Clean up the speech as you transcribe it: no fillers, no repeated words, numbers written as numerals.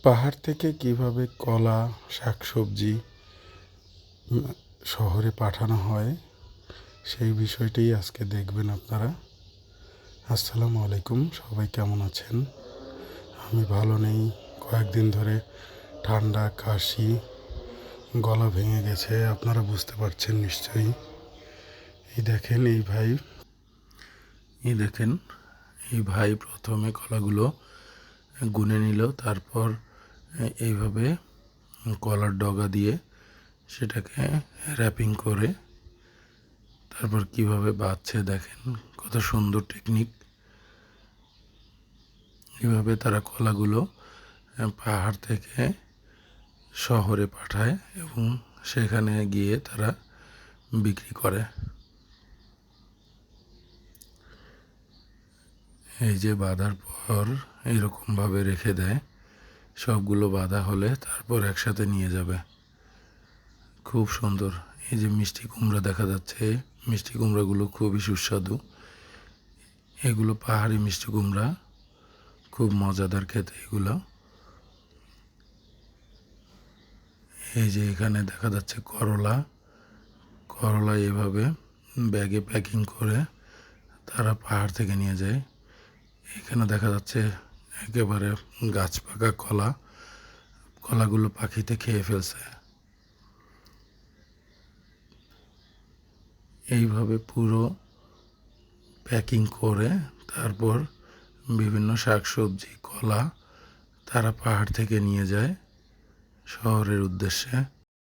পাহাড় থেকে কিভাবে কলা, শাকসবজি শহরে পাঠানো হয় সেই বিষয়টাই আজকে দেখবেন আপনারা। আসসালামু আলাইকুম, সবাই কেমন আছেন? আমি ভালো নেই। কয়েকদিন ধরে ঠান্ডা, কাশি, গলা ভেঙে গেছে, আপনারা বুঝতে পারছেন নিশ্চয়ই। এই ভাই প্রথমে কলাগুলো গুনে নিল, তারপর এইভাবে কলার ডগা দিয়ে সেটাকে র্যাপিং করে তারপর কিভাবে বাঁধছে দেখেন, কত সুন্দর টেকনিক। এভাবে তারা কলাগুলো পাহাড় থেকে শহরে পাঠায় এবং সেখানে গিয়ে তারা বিক্রি করে। এই যে বাঁধার পর এইরকমভাবে রেখে দেয়, সবগুলো বাঁধা হলে তারপর একসাথে নিয়ে যাবে। খুব সুন্দর। এই যে মিষ্টি কুমড়া দেখা যাচ্ছে, মিষ্টি কুমড়াগুলো খুবই সুস্বাদু। এগুলো পাহাড়ি মিষ্টি কুমড়া, খুব মজাদার খেতে এগুলো। এই যে এখানে দেখা যাচ্ছে করলা এভাবে ব্যাগে প্যাকিং করে তারা পাহাড় থেকে নিয়ে যায়। এখানে দেখা যাচ্ছে একেবারে গাছ পাকা কলাগুলো পাখিতে খেয়ে ফেলছে। এইভাবে পুরো প্যাকিং করে তারপর বিভিন্ন শাকসবজি, কলা তারা পাহাড় থেকে নিয়ে যায় শহরের উদ্দেশ্যে।